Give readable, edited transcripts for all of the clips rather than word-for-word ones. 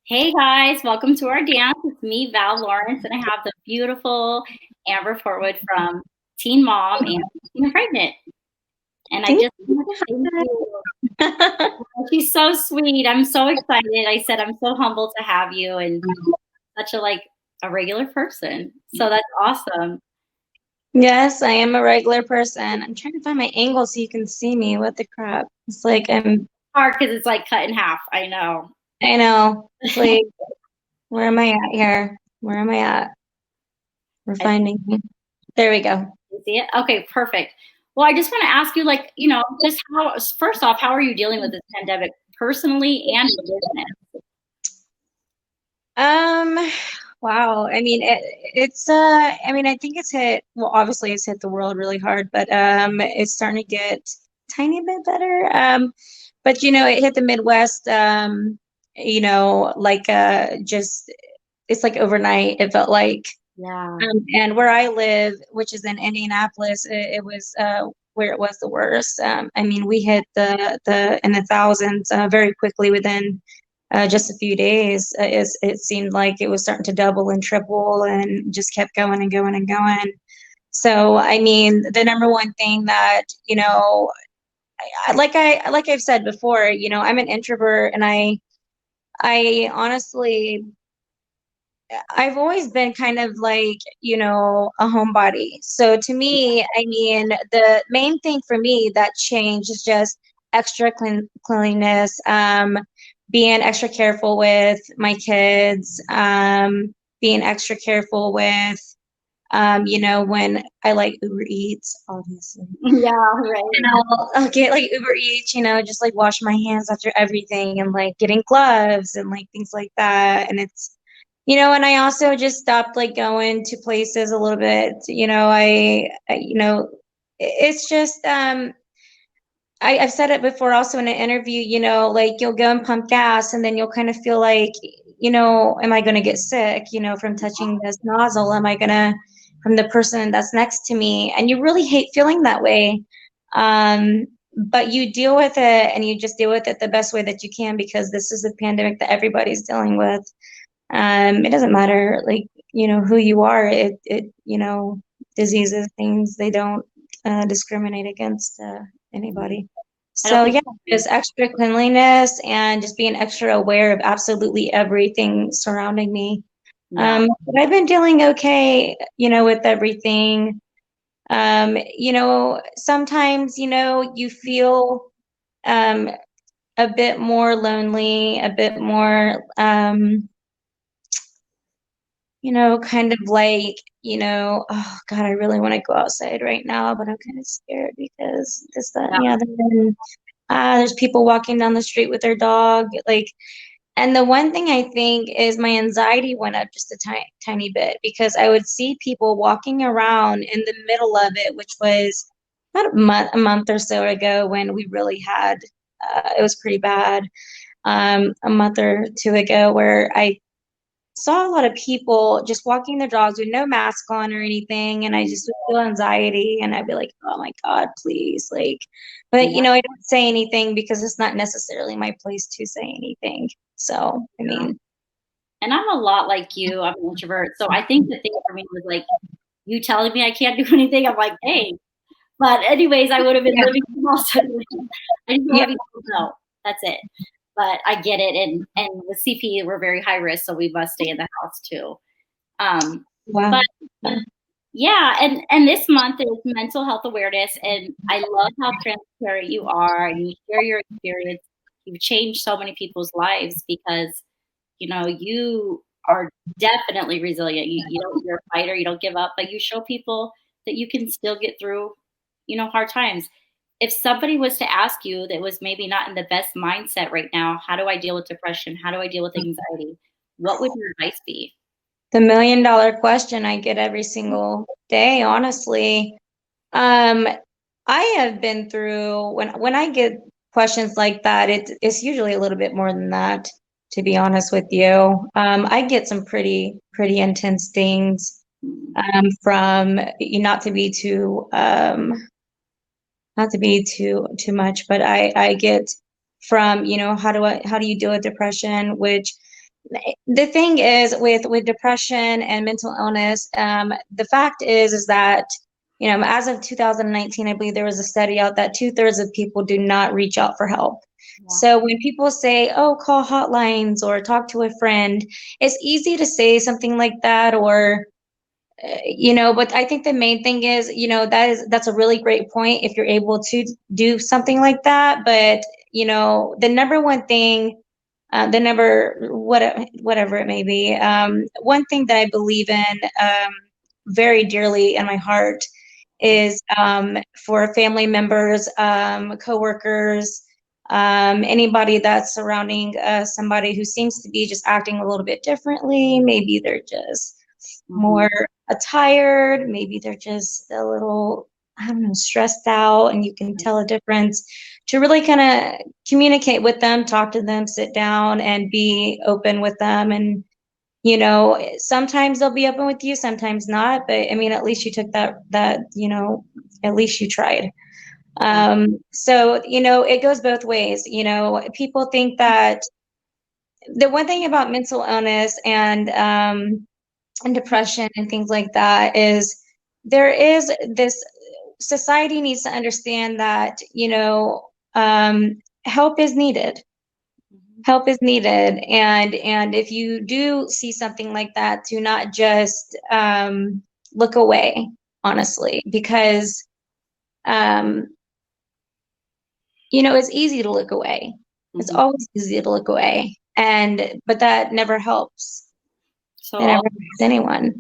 Hey guys, welcome to our dance. It's me, Val Lawrence, and I have the beautiful Amber Portwood from Teen Mom and Teen Pregnant. And I Thank just want to thank you. you. She's so sweet. I'm so excited. I said I'm so humbled to have you and such a regular person. So that's awesome. Yes, I am a regular person. I'm trying to find my angle so you can see me. What the crap? It's like Hard because it's like cut in half. I know. I know. It's like, where am I at here? Where am I at? We're I finding me. There we go. see it. Okay, perfect. Well, I just want to ask you, just how, first off, how are you dealing with this pandemic personally and in business? Um, wow. I mean, I mean, I think it's hit, well, obviously it's hit the world really hard, but it's starting to get tiny bit better. But it hit the Midwest, just it's like overnight, it felt like. Yeah. And where I live, which is in Indianapolis, it was where it was the worst. I mean, we hit the in the thousands very quickly within just a few days. It seemed like it was starting to double and triple, and just kept going and going and going. So, I mean, the number one thing that like I've said before, I'm an introvert, and I honestly I've always been kind of like, a homebody. So to me, I mean, the main thing for me that changed is just extra cleanliness, being extra careful with my kids, being extra careful with, when I like Uber Eats, obviously. Yeah, right. And I'll get like Uber Eats, just like wash my hands after everything, and like getting gloves and like things like that. And and I also just stopped like going to places a little bit. It's just, I've said it before also in an interview, like you'll go and pump gas, and then you'll kind of feel like, am I going to get sick, from touching this nozzle? Am I going to, from the person that's next to me? And you really hate feeling that way. But you deal with it, and you just deal with it the best way that you can, because this is a pandemic that everybody's dealing with. It doesn't matter, like, who you are. Diseases, things, they don't discriminate against anybody. I don't So think yeah, just extra cleanliness and just being extra aware of absolutely everything surrounding me. yeah. But I've been dealing okay, with everything. Sometimes, you feel um, a bit more lonely, a bit more, kind of like, oh God, I really want to go outside right now, but I'm kind of scared because this, that, Yeah. and the other. And there's people walking down the street with their dog. Like, and the one thing I think is my anxiety went up just a tiny bit, because I would see people walking around in the middle of it, which was about a month or so ago, when we really had, it was pretty bad. A month or two ago, where I saw a lot of people just walking their dogs with no mask on or anything, and I just would feel anxiety, and I'd be like, oh my God, please, like. But Yeah. I don't say anything because it's not necessarily my place to say anything. So I mean, And I'm a lot like you. I'm an introvert. So I think the thing for me was like you telling me I can't do anything. I'm like, hey. But anyways, I would have been yeah, living also. I just want yeah, to be told no. That's it. But I get it. And with CP, we're very high risk, so we must stay in the house too. Um, wow. but yeah, and this month is mental health awareness, and I love how transparent you are, and you share your experience. You've changed so many people's lives because you are definitely resilient. You're a fighter. You don't give up, but you show people that you can still get through, hard times. If somebody was to ask you that was maybe not in the best mindset right now, how do I deal with depression? How do I deal with anxiety? What would your advice be? The $1 million question I get every single day, honestly. Um, I have been through, when I get questions like that, it's usually a little bit more than that, to be honest with you. I get some pretty intense things, from, not to be too much, but I get from, how do you deal with depression, which The thing is with depression and mental illness, the fact is that, as of 2019, I believe there was a study out that 2/3 of people do not reach out for help. Yeah. So when people say, oh, call hotlines or talk to a friend, it's easy to say something like that, or but I think the main thing is, that's a really great point if you're able to do something like that. But, the number one thing, whatever it may be, one thing that I believe in, very dearly in my heart, is, for family members, coworkers, anybody that's surrounding somebody who seems to be just acting a little bit differently. Maybe they're just Hmm. more tired, maybe they're just a little, I don't know, stressed out, and you can tell a difference. To really kind of communicate with them, talk to them, sit down and be open with them. And sometimes they'll be open with you, sometimes not, but I mean, at least you took that at least you tried. Yeah. So it goes both ways. People think that the one thing about mental illness and depression and things like that is, there is this, society needs to understand that, help is needed. Hmm. Help is needed. And if you do see something like that, to not just look away, honestly, because um it's easy to look away. It's Hmm. always easy to look away, but that never helps. So That never all helps anyone.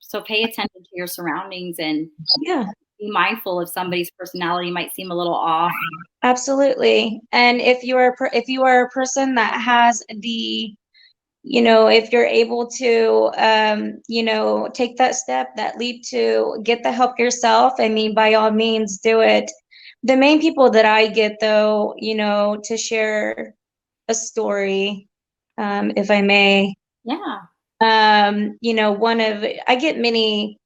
so pay attention to your surroundings and Yeah. be mindful if somebody's personality might seem a little off. Absolutely. And if you are a person that has the, if you're able to, take that step, that leap to get the help yourself, I mean, by all means, do it. The main people that I get, though, to share a story, if I may, Yeah. I get many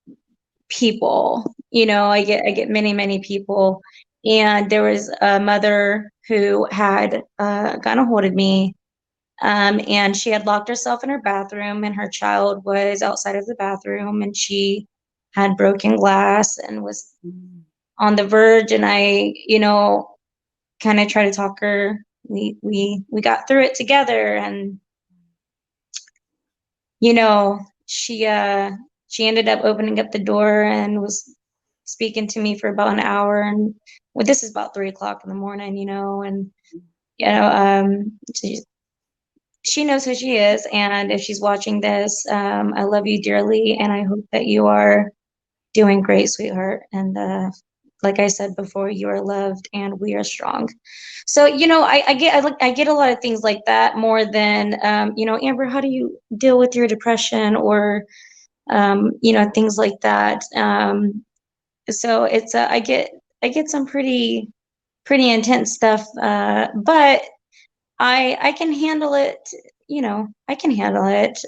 people, I get many, many people. And there was a mother who had gotten a hold of me, and she had locked herself in her bathroom, and her child was outside of the bathroom, and she had broken glass and was Mm. on the verge. And I, kind of tried to talk her. We got through it together, and she ended up opening up the door and was speaking to me for about an hour. And well, this is about 3 o'clock in the morning, and she knows who she is. And if she's watching this, I love you dearly, and I hope that you are doing great, sweetheart. And like I said before, you are loved, and we are strong. So I get a lot of things like that, more than Amber, how do you deal with your depression, or things like that. So it's I get some pretty intense stuff, but I can handle it. I can handle it.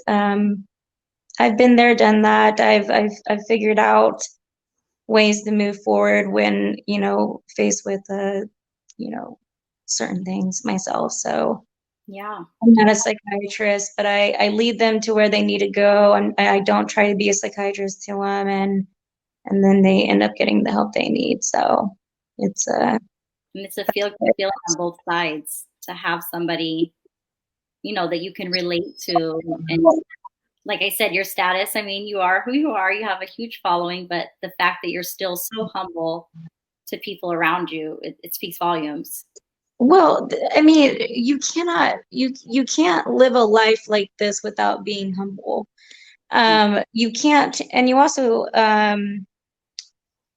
I've been there, done that. I've figured out ways to move forward when faced with you know certain things myself. So Yeah. I'm not a psychiatrist, but I lead them to where they need to go, and I don't try to be a psychiatrist to them, and then they end up getting the help they need. So it's And it's a feel good feeling on both sides to have somebody, that you can relate to. And like I said, your status, I mean, you are who you are, you have a huge following, but the fact that you're still so humble to people around you, it speaks volumes. well, I mean, you can't live a life like this without being humble. You can't, and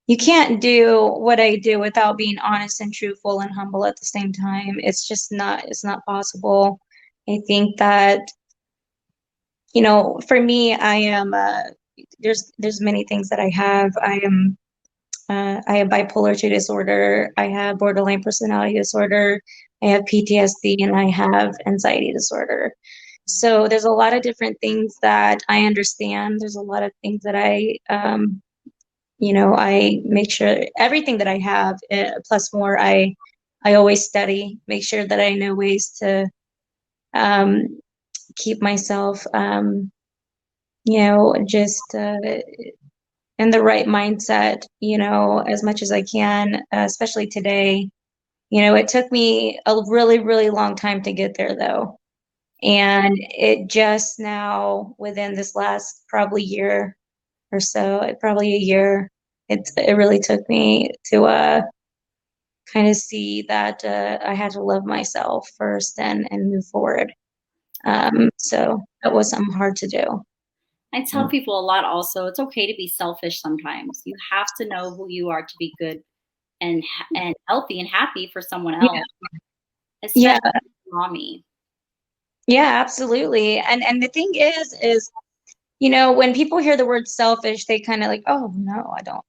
you can't do what I do without being honest and truthful and humble at the same time. It's not possible. I think that, for me, I am, there's many things that I have. I have bipolar 2 disorder. I have borderline personality disorder. I have PTSD, and I have anxiety disorder. So there's a lot of different things that I understand. There's a lot of things that I make sure everything that I have, plus more, I always study, make sure that I know ways to, um, keep myself, just in the right mindset, as much as I can, especially today. It took me a really, really long time to get there, though. And it just now, within this last probably year or so, probably a year, it really took me to kind of see that I had to love myself first and move forward. Yeah. So that was hard to do. I tell people a lot also, it's okay to be selfish sometimes. You have to know who you are to be good and healthy and happy for someone Yeah, else, yeah, especially mommy. yeah, absolutely. And the thing is, when people hear the word selfish, they kind of like, oh no, I don't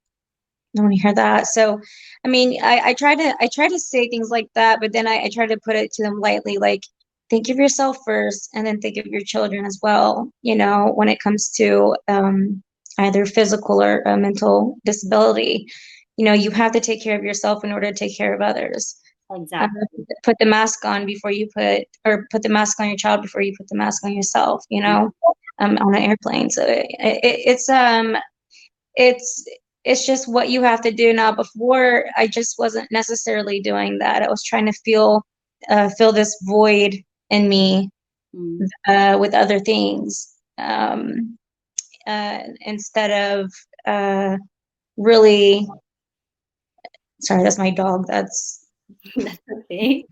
want to hear that. So, I mean, I try to say things like that, but then I try to put it to them lightly, like think of yourself first, and then think of your children as well. When it comes to either physical or a mental disability, you have to take care of yourself in order to take care of others. Um, Exactly. put the mask on before you put the mask on your child before you put the mask on yourself. On an airplane. So it's it's just what you have to do now. Before, I just wasn't necessarily doing that. I was trying to fill this void in me Mm. with other things, instead of really. Sorry, that's my dog. That's That's okay.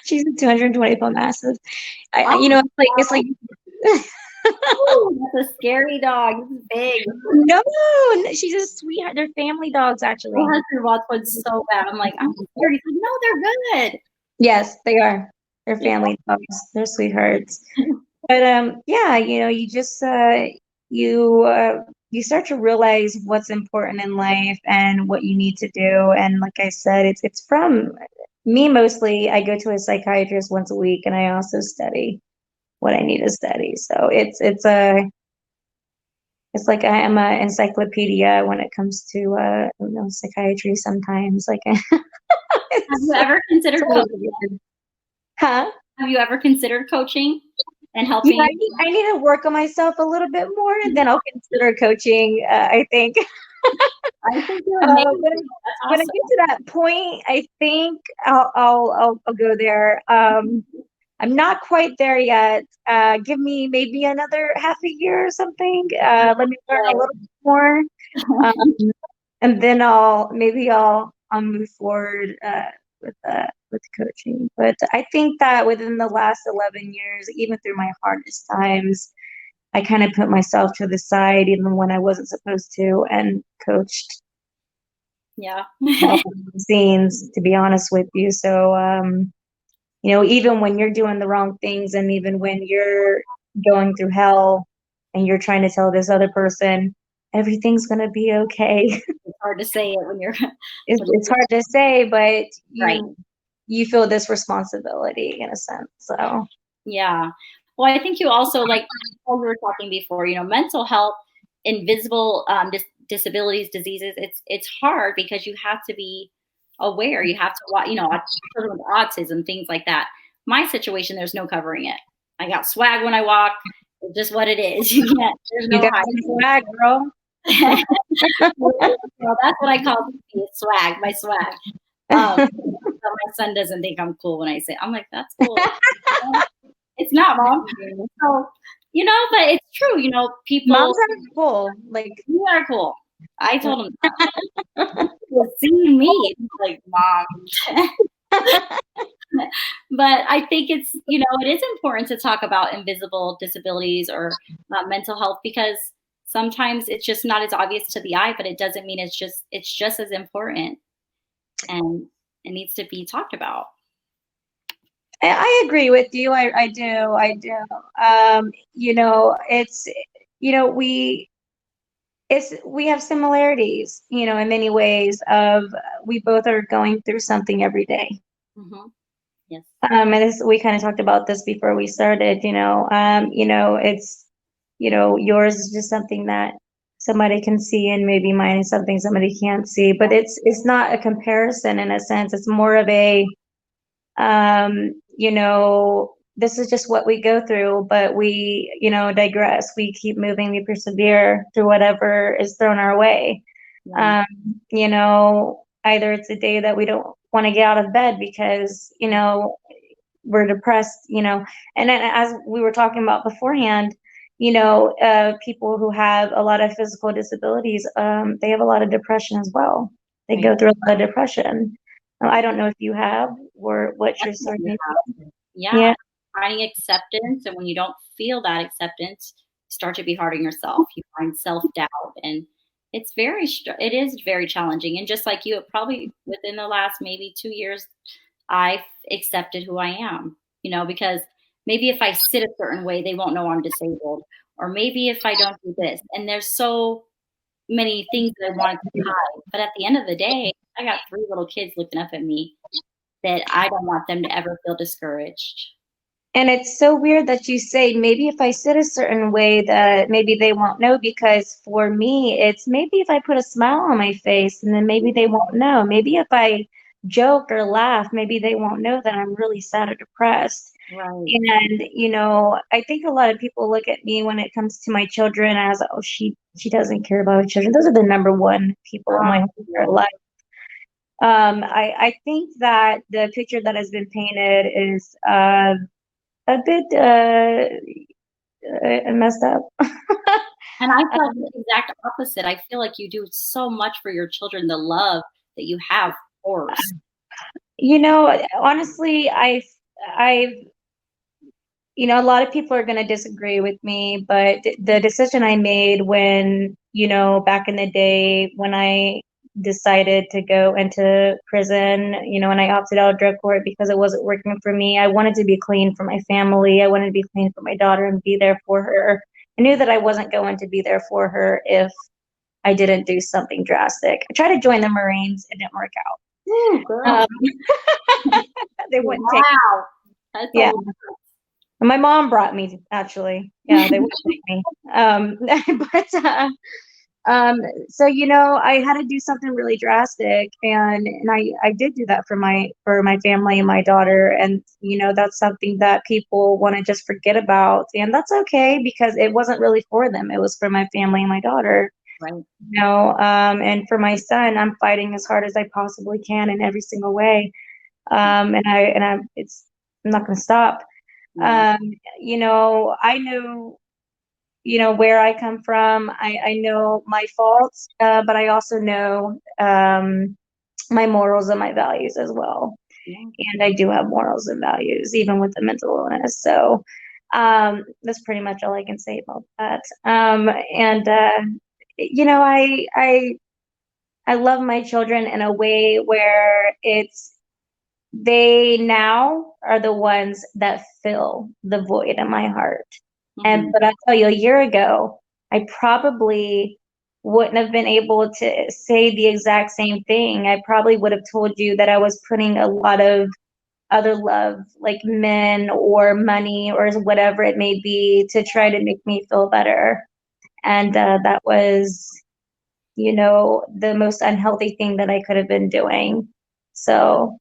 she's a 220-pound massive. Oh, It's like that's a scary dog. This is big. no, she's a sweetheart. They're family dogs, My actually. husband wants one so bad. I'm like, I'm scared. He's like, no, they're good. Yes, they are. They're Yeah. family dogs. They're sweethearts. But yeah, you just you start to realize what's important in life and what you need to do. And like I said, it's from me mostly. I go to a psychiatrist once a week, and I also study what I need to study. So it's like I am an encyclopedia when it comes to psychiatry sometimes. Like Have you it's, ever it's considered a little coaching? weird. Huh? Have you ever considered coaching and Yeah, helping? I need to work on myself a little bit more, and then I'll consider coaching. I think I think you're amazing. when That's when I awesome. get to that point, I think I'll go there. I'm not quite there yet. Give me maybe another half a year or something. Let me learn a little bit more, um, and then I'll move forward with coaching. But I think that within the last 11 years, even through my hardest times, I kind of put myself to the side even when I wasn't supposed to, and coached Yeah. behind the scenes, to be honest with you. So, even when you're doing the wrong things, and even when you're going through hell and you're trying to tell this other person everything's going to be okay. It's hard to say it when you're when It's hard to say, but right. you feel this responsibility in a sense. So, Yeah. Well, I think you also like we were talking before, mental health, invisible disabilities, diseases. It's hard because you have to be aware. You have to watch, children with autism, things like that. My situation, there's no covering it. I got swag when I walk. It's just what it is. You can't. There's you no got hiding some it. swag, girl. Well, that's what I call it, swag. My swag. So my son doesn't think I'm cool when I say. I'm like, that's cool. It's not, mom. So, but it's true. People, Moms are cool. Like, you are cool. I told him that. Well, seeing me, he's like, mom. But I think it is important to talk about invisible disabilities or mental health because sometimes it's just not as obvious to the eye, but it doesn't mean it's just as important and it needs to be talked about. I agree with you. I do. I do. It's, we we have similarities, in many ways of we both are going through something every day. Hmm. Yes. We kind of talked about this before we started, it's, yours is just something that somebody can see, and maybe mine is something somebody can't see, but it's not a comparison in a sense. It's more of a, this is just what we go through, but we, digress. We keep moving, we persevere through whatever is thrown our way. Right. Um, Either it's a day that we don't want to get out of bed because, we're depressed, and then as we were talking about beforehand, people who have a lot of physical disabilities, they have a lot of depression as well. They Right. go through a lot of depression. I don't know if you have or what your story Definitely may have. be. Yeah. Yeah. Finding acceptance. And when you don't feel that acceptance, you start to be hard on yourself. You find self-doubt. And it is very challenging. And just like you, probably within the last maybe 2 years, I've accepted who I am, because maybe if I sit a certain way, they won't know I'm disabled. Or maybe if I don't do this. And there's so many things that I wanted to hide. But at the end of the day, I got 3 little kids looking up at me that I don't want them to ever feel discouraged. And it's so weird that you say maybe if I sit a certain way that maybe they won't know, because for me, it's maybe if I put a smile on my face and then maybe they won't know. Maybe if I joke or laugh, maybe they won't know that I'm really sad or depressed. Right. And, I think a lot of people look at me when it comes to my children as, oh, she doesn't care about her children. Those are the number one people in my whole entire Yeah. life. I think that the picture that has been painted is a bit messed up. And I felt the exact opposite. I feel like you do so much for your children, the love that you have for us. Honestly, I've, a lot of people are going to disagree with me, but the decision I made when, back in the day when I decided to go into prison, and I opted out of drug court because it wasn't working for me. I wanted to be clean for my family. I wanted to be clean for my daughter and be there for her. I knew that I wasn't going to be there for her if I didn't do something drastic. I tried to join the Marines. It didn't work Ooh, out. girl. They wouldn't take. Wow. That's a Yeah. lot. My mom brought me, actually. Yeah, they would take me. But um, so I had to do something really drastic, and I did do that for my family and my daughter, and that's something that people want to just forget about, and that's okay because it wasn't really for them. It was for my family and my daughter. Right. And for my son, I'm fighting as hard as I possibly can in every single way. I'm not going to stop. Yeah. Um, I know, where I come from. I know my faults, but I also know my morals and my values as well. Yeah. And I do have morals and values, even with the mental illness. So that's pretty much all I can say about that. And I love my children in a way where they now are the ones that fill the void in my heart. Hmm. But I'll tell you, a year ago, I probably wouldn't have been able to say the exact same thing. I probably would have told you that I was putting a lot of other love, like men or money or whatever it may be, to try to make me feel better. And that was, the most unhealthy thing that I could have been doing. So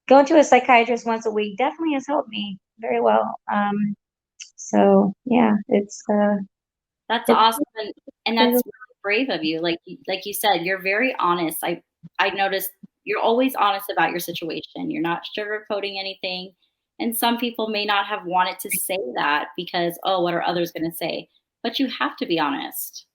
going to a psychiatrist once a week definitely has helped me very well. So yeah, That's it's awesome. And that's really brave of you. Like you said, you're very honest. I noticed you're always honest about your situation. You're not sugarcoating anything. And some people may not have wanted to say that because, oh, what are others going to say? But you have to be honest.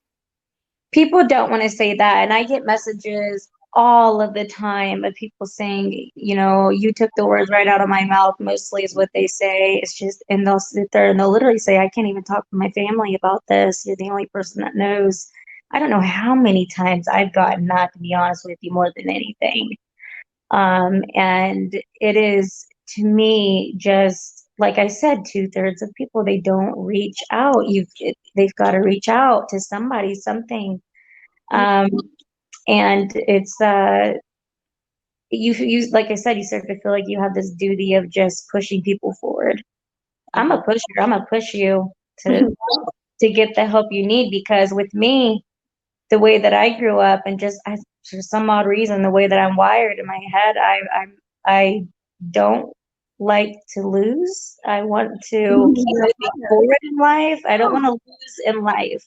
people don't want to say that, and I get messages all of the time of people saying, you took the words right out of my mouth. Mostly is what they say. It's just, and they'll sit there and they'll literally say, I can't even talk to my family about this. You're the only person that knows. I don't know how many times I've gotten that, to be honest with you, more than anything. And it is, to me, just like I said, 2/3 of people, they don't reach out. They've got to reach out to somebody, something. Yeah. Um, and it's you like I said, you start to feel like you have this duty of just pushing people forward. I'm a Mhm. pusher. I'm gonna push you to get the help you need, because with me, the way that I grew up, and just for some odd reason, the way that I'm wired in my head, I don't. like to lose. I want to keep moving forward in life. I don't want to lose in life.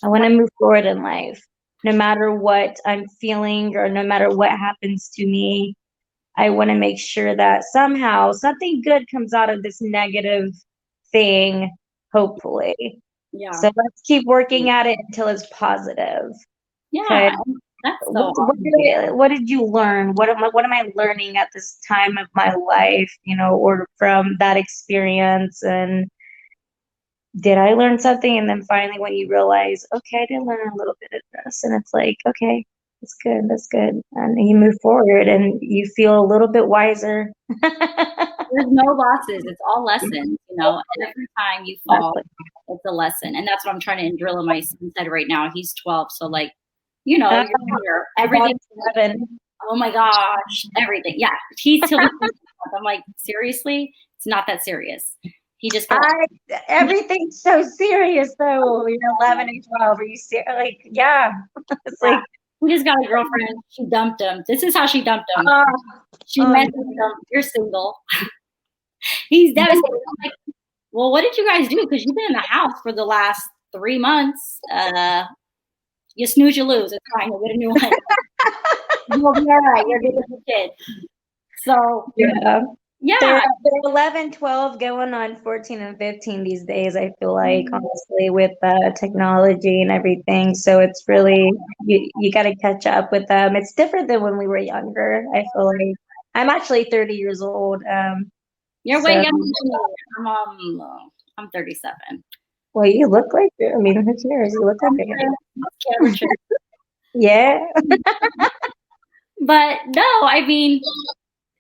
I want to move forward in life. No matter what I'm feeling or no matter what happens to me, I want to make sure that somehow something good comes out of this negative thing, hopefully. Yeah. So let's keep working at it until it's positive. Okay. Yeah. That's so What awesome. what did you learn? What am I learning at this time of my life, or from that experience? And did I learn something? And then finally when you realize, okay, I did learn a little bit of this, and it's like, okay, that's good, that's good. And you move forward and you feel a little bit wiser. There's no losses. It's all lessons, you know. Every time you fall, Exactly. it's a lesson. And that's what I'm trying to drill in my son's head right now. He's 12. So like, you know, Uh, you're here. my Everything. daughter's 11. Oh my gosh. Everything. Yeah. He'll be. I'm like, seriously? It's not that serious. He just got. I Everything's so serious though. You're 11 and 12. Are you serious? Like, yeah. It's Yeah. like, He just got a girlfriend. She dumped him. This is how she dumped him. oh, She oh, messaged him. You're single. He's devastated. I'm like, well, what did you guys do? Because you've been in the house for the last 3 months. You snooze, you lose. It's fine. You'll get a new one. You'll be all right. You're good with the kid. So, yeah. They're, yeah. they're 11, 12, going on 14 and 15 these days, I feel like, honestly, with technology and everything. So it's really, you got to catch up with them. It's different than when we were younger. I feel like I'm actually 30 years old. You're way So, younger than me. I'm 37. well, you look like it. I mean, who cares? You look like it. Camera trick. Yeah. But no, I mean,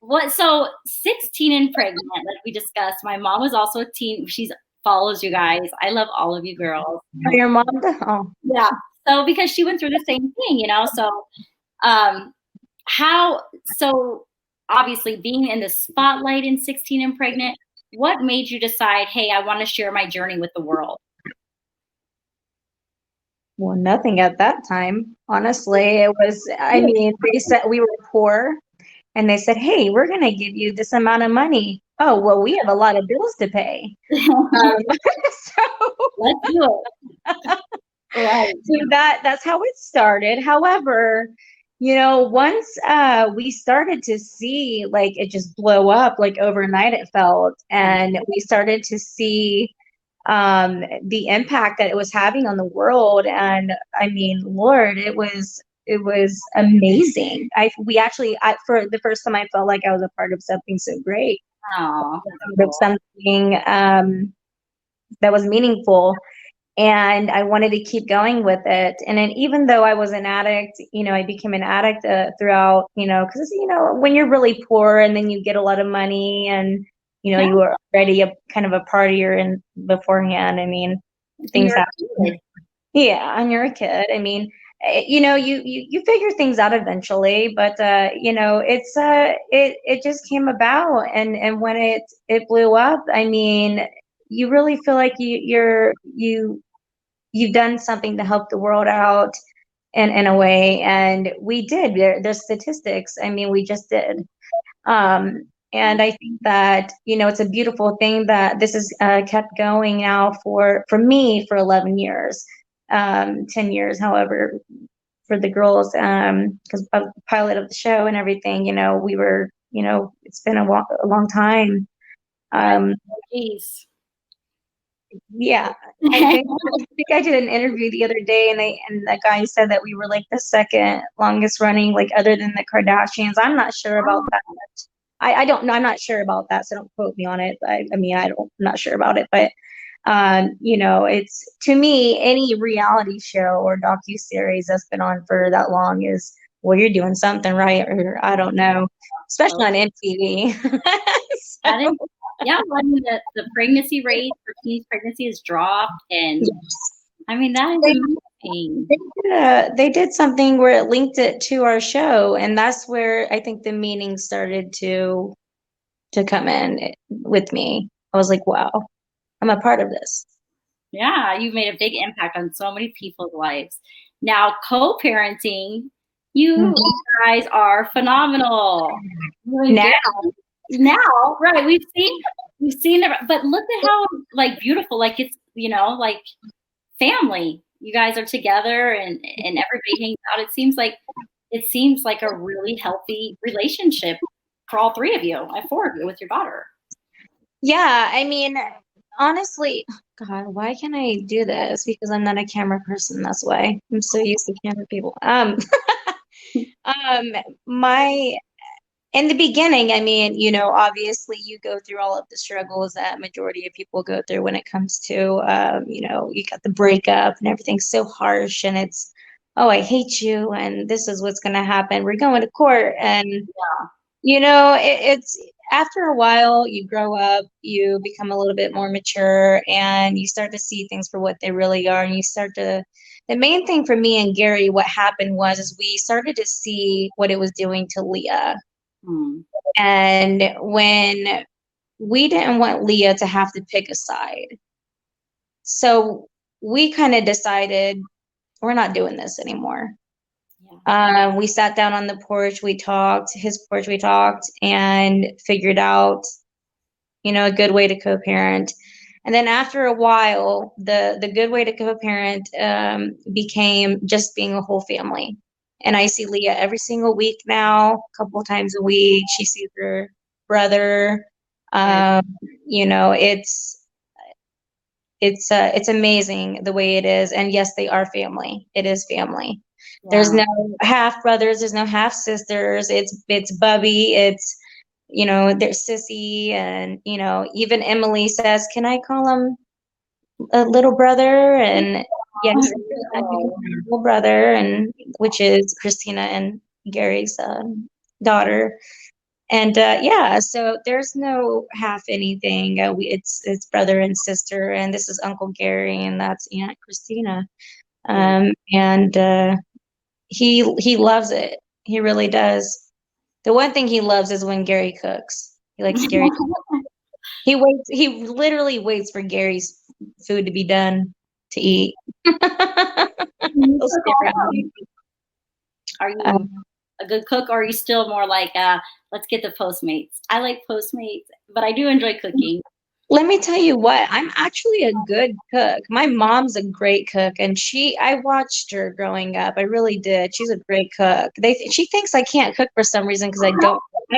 what? So 16 and pregnant, like we discussed. My mom was also a teen. She follows you guys. I love all of you girls. Oh, your mom? Oh. Yeah. So because she went through the same thing, you know. So um, how? So obviously, being in the spotlight in 16 and pregnant, what made you decide, hey, I want to share my journey with the world? Well, nothing at that time. Honestly, it was, I mean, they said we were poor and they said, hey, we're going to give you this amount of money. Oh, well, we have a lot of bills to pay. So, Let's do it. Right. so that's how it started. However, once we started to see like it just blow up like overnight, it felt, and we started to see the impact that it was having on the world. And I mean, Lord, it was amazing. For the first time, I felt like I was a part of something so great, Oh, of something that was meaningful. And I wanted to keep going with it. And then even though I was an addict, I became an addict throughout, because, when you're really poor and then you get a lot of money and, yeah. you were already a kind of a partier in beforehand. I mean, things happen. Yeah, and you're a kid. I mean, you figure things out eventually, but it just came about, and when it blew up, I mean, you really feel like you've done something to help the world out in a way, and we did. There's statistics. I mean, we just did. And I think that it's a beautiful thing that this has kept going now for me for 11 years, 10 years, however, for the girls, because of the pilot of the show and everything. We were, it's been a long time. Right. Um, Jeez. Yeah, I think I did an interview the other day, and the guy said that we were like the second longest running, like other than the Kardashians. I'm not sure about that. I don't know. I'm not sure about that, so don't quote me on it. I mean, I'm not sure about it, but it's, to me, any reality show or docu-series that's been on for that long is, well, you're doing something right, or I don't know, especially on MTV. That is, So, yeah, I mean, the pregnancy rate for teenage pregnancy has dropped. And I mean, that is amazing. they did something where it linked it to our show, and that's where I think the meaning started to come in with me. I was like, wow, I'm a part of this. Yeah, you've made a big impact on so many people's lives. Now, co-parenting, you Mhm. guys are phenomenal. You and Now, Gary. now, right? We've seen it, but look at how like beautiful, like it's like family. You guys are together and everybody hangs out. It seems like a really healthy relationship for all three of you, and four of you with your daughter. Yeah, I mean, honestly, God, why can't I do this? Because I'm not a camera person, that's why. I'm so used to camera people. Um, my in the beginning, I mean, obviously you go through all of the struggles that majority of people go through when it comes to, you got the breakup and everything's so harsh and it's, oh, I hate you and this is what's going to happen. We're going to court. And, it's after a while, you grow up, you become a little bit more mature and you start to see things for what they really are. And the main thing for me and Gary, what happened was, is we started to see what it was doing to Leah. Hmm. And when we didn't want Leah to have to pick a side. So we kind of decided we're not doing this anymore. Yeah. We sat down on the porch, we talked, his porch, we talked, and figured out, a good way to co-parent. And then after a while, the good way to co-parent became just being a whole family. And I see Leah every single week now, a couple of times a week. She sees her brother. Very, Um, you know, it's amazing the way it is. And yes, they are family. It is family. There's yeah. no half brothers. There's no half sisters. It's Bubby. It's there's Sissy, and even Emily says, "Can I call him a little brother?" And yes, I can call Oh, him little brother, and which is Christina and Gary's daughter. And yeah, so there's no half anything. It's brother and sister, and this is Uncle Gary, and that's Aunt Christina. very. And he loves it. He really does. The one thing he loves is when Gary cooks. He likes Gary. He waits. He literally waits for Gary's food to be done to eat. He'll You cook stare at also? me. Are you a good cook, or are you still more like, let's get the Postmates? I like Postmates, but I do enjoy cooking. Let me tell you what, I'm actually a good cook. My mom's a great cook, and I watched her growing up. I really did. She's a great cook. She thinks I can't cook for some reason because I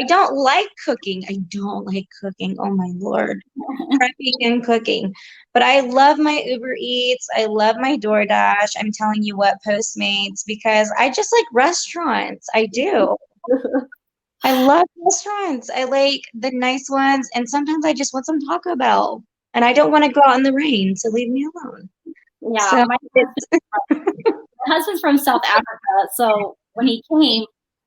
don't like cooking. I don't like cooking. Oh my Lord. Prepping and cooking. But I love my Uber Eats. I love my DoorDash. I'm telling you what, Postmates, because I just like restaurants. I do. I love restaurants. I like the nice ones, and sometimes I just want some Taco Bell, and I don't want to go out in the rain, so leave me alone. Yeah, So it's my husband's from South Africa, so when he came,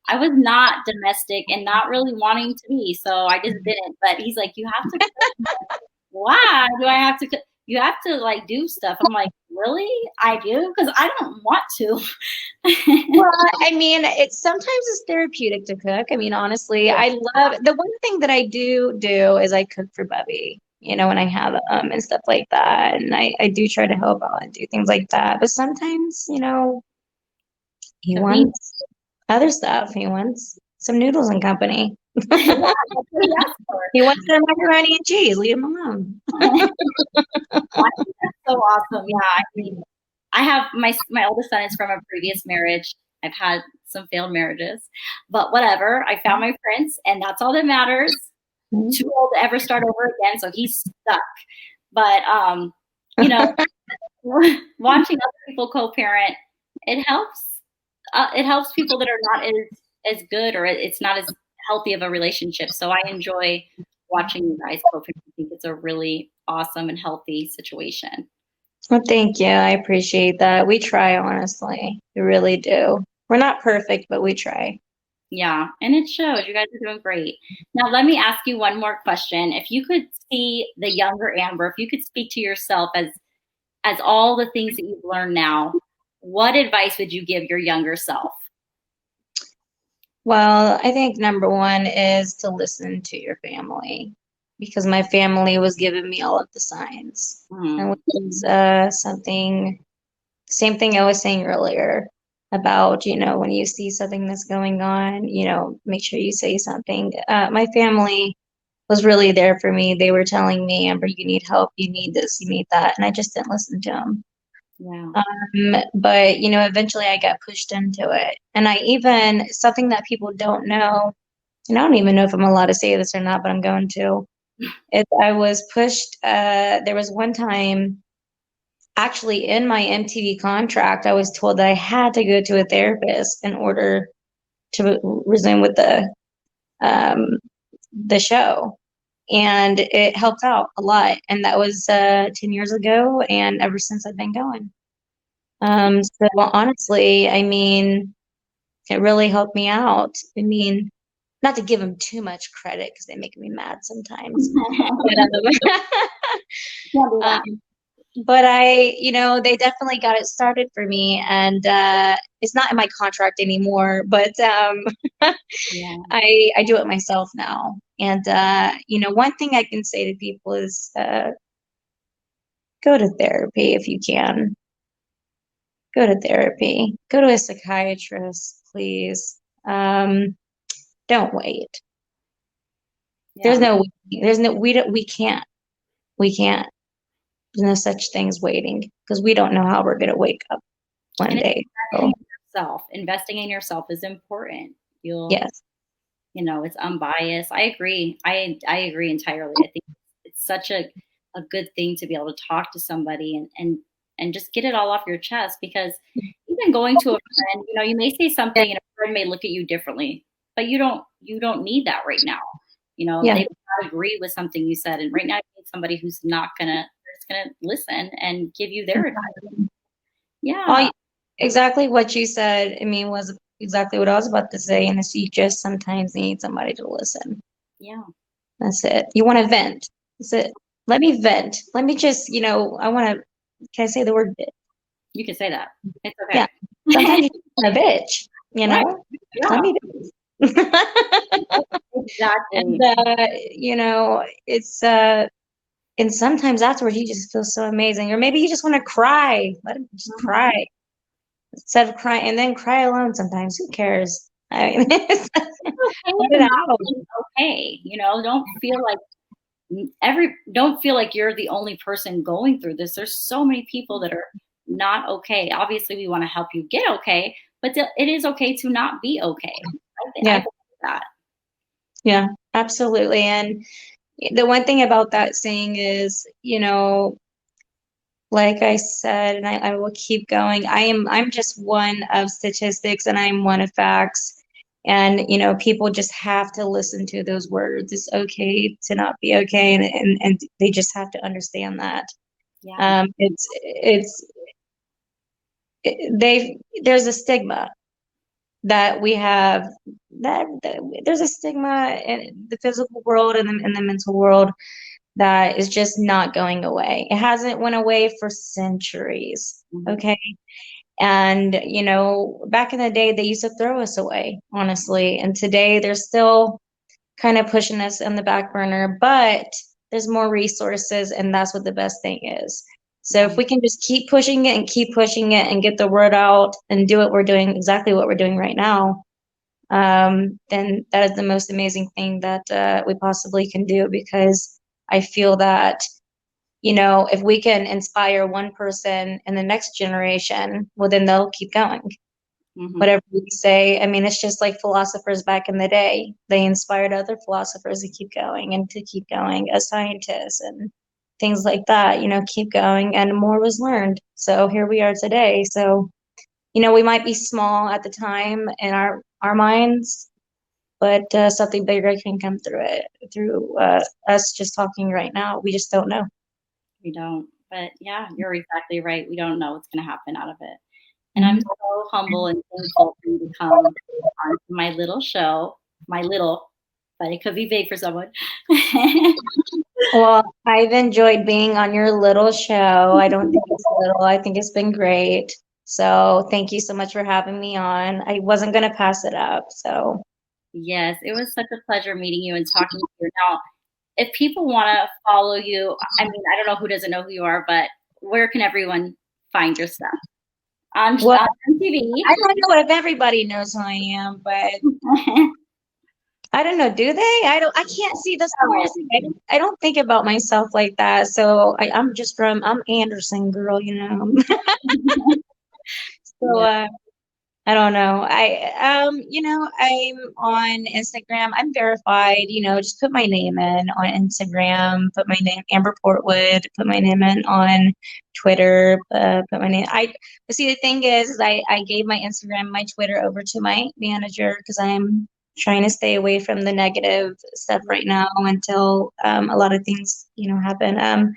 I was not domestic and not really wanting to be, so I just didn't. But he's like, "You have to cook." Why do I have to cook? You have to like do stuff. I'm like, really? I do because I don't want to. well, I mean, it's sometimes it's therapeutic to cook. I mean, honestly, I love the one thing that I do is I cook for Bubby, when I have and stuff like that, and I do try to help out and do things like that. But sometimes, he Convenient. wants other stuff. He wants some noodles and company. Yeah, that's what he asked for. He wants their macaroni and cheese. Leave him alone. I think that's so awesome. Yeah, I mean, I have my oldest son is from a previous marriage. I've had some failed marriages, but whatever. I found my prince, and that's all that matters. Too old to ever start over again, so he's stuck. But you know, watching other people co-parent, it helps. It helps people that are not as good, or it's not as healthy of a relationship. So I enjoy watching you guys co-parent. I think it's a really awesome and healthy situation. Well, thank you. I appreciate that. We try, honestly. We really do. We're not perfect, but we try. Yeah, and it shows. You guys are doing great. Now, let me ask you one more question. If you could see the younger Amber, if you could speak to yourself as all the things that you've learned now, what advice would you give your younger self? Well, I think number one is to listen to your family because my family was giving me all of the signs. And Mm, which is same thing I was saying earlier about, when you see something that's going on, make sure you say something. My family was really there for me. They were telling me, Amber, you need help, you need this, you need that, and I just didn't listen to them. Yeah. But eventually I got pushed into it, and I even something that people don't know, and I don't even know if I'm allowed to say this or not, but I'm going to. Is I was pushed. There was one time, actually, in my MTV contract, I was told that I had to go to a therapist in order to resume with um, the show. And it helped out a lot. And that was 10 years ago. And ever since I've been going. So honestly, I mean, it really helped me out. I mean, not to give them too much credit because they make me mad sometimes. But, Can't do that. um, but they definitely got it started for me, and it's not in my contract anymore. But Yeah. I do it myself now. And one thing I can say to people is go to therapy if you can. Go to therapy. Go to a psychiatrist, please. Don't wait. There's Yeah. no, we don't, we can't. There's no such thing as waiting because we don't know how we're going to wake up one And day. investing So, in yourself. Investing in yourself is important. You'll, yes. it's unbiased. I agree. I agree entirely. I think it's such a good thing to be able to talk to somebody and just get it all off your chest, because even going to a friend, you may say Yeah. something and a friend may look at you differently, but you don't need that right now. Yeah. They may not agree with something you said, and right now you need somebody who's not gonna just gonna listen and give you their advice. All Yeah. you- exactly what you said, I mean, was exactly what I was about to say. And it's you just sometimes need somebody to listen. Yeah. That's it. You want to vent. That's it. Let me vent. Let me just, I want to, can I say the word bitch? You can say that. It's Yeah. okay. Sometimes you just want a bitch, Right. Let Yeah. me And, Exactly. and sometimes afterwards you just feel so amazing. Or maybe you just want to cry. Let him just Mhm. cry instead of crying and then cry alone sometimes. Who cares? I mean, It's okay let to it not out. be okay. Don't feel like you're the only person going through this. There's so many people that are not okay. Obviously, we want to help you get okay, but it is okay to not be okay. I Yeah, believe that. yeah, absolutely. And the one thing about that saying is, like I said, and I will keep going. I'm just one of statistics and I'm one of facts. And people just have to listen to those words. It's okay to not be okay, and they just have to understand that. Yeah. It's there's a stigma that we have that there's a stigma in the physical world and in the mental world that is just not going away. It hasn't went away for centuries. Mhm. Okay. And, back in the day, they used to throw us away, honestly. And today they're still kind of pushing us in the back burner, but there's more resources, and that's what the best thing is. So Yeah. if we can just keep pushing it and get the word out and do what we're doing, exactly what we're doing right now, then that is the most amazing thing that we possibly can do, because I feel that if we can inspire one person in the next generation, well, then they'll keep going. Mhm. Whatever we say, I mean, it's just like philosophers back in the day. They inspired other philosophers to keep going and to keep going as scientists and things like that, keep going, and more was learned. So here we are today. So, we might be small at the time in our minds, but something bigger can come through it, through us just talking right now. We just don't know. We don't. But yeah, you're exactly right. We don't know what's going to happen out of it. And I'm Mhm. so humble and thankful for you to come on to my little show, my little, but it could be big for someone. Well, I've enjoyed being on your little show. I don't think it's little. I think it's been great. So thank you so much for having me on. I wasn't going to pass it up. So, Yes, it was such a pleasure meeting you and talking to you. Now, if people want to follow you, I mean, I don't know who doesn't know who you are, but where can everyone find your stuff? well, On TV. I don't know if everybody knows who I am, but I don't know, do they? I can't see that's the weirdest thing. I don't think about myself like that. So I'm Anderson girl, you know. So Yeah. I don't know. I'm on Instagram. I'm verified, just put my name in on Instagram, put my name, Amber Portwood, put my name in on Twitter, put my name. But see, the thing is I gave my Instagram, my Twitter over to my manager because I'm trying to stay away from the negative stuff right now until a lot of things, happen.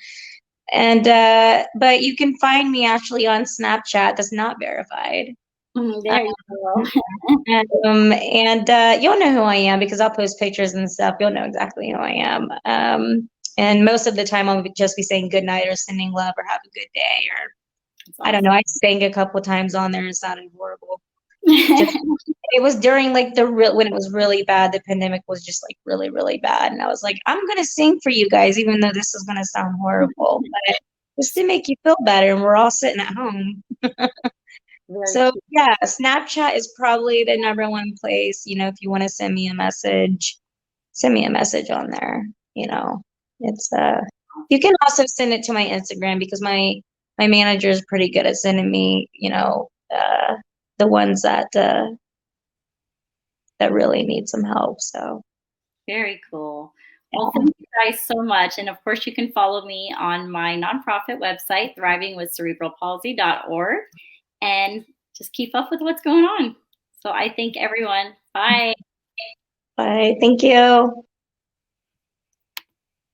But you can find me actually on Snapchat that's not verified. There you go. And you'll know who I am because I'll post pictures and stuff. You'll know exactly who I am. And most of the time I'll just be saying good night or sending love or have a good day or It's I don't know. awesome. I sang a couple times on there and it sounded horrible. Just it was during like the real when it was really bad. The pandemic was just like really, really bad. And I was like, I'm gonna sing for you guys, even though this is gonna sound horrible, but just to make you feel better. And we're all sitting at home. Very So cute. yeah, Snapchat is probably the number one place. If you want to send me a message on there. It's you can also send it to my Instagram because my manager is pretty good at sending me, the ones that really need some help. So Very cool. Well, thank you guys so much. And of course, you can follow me on my nonprofit website, thrivingwithcerebralpalsy.org, and just keep up with what's going on. So I thank everyone. Bye. bye. Thank you.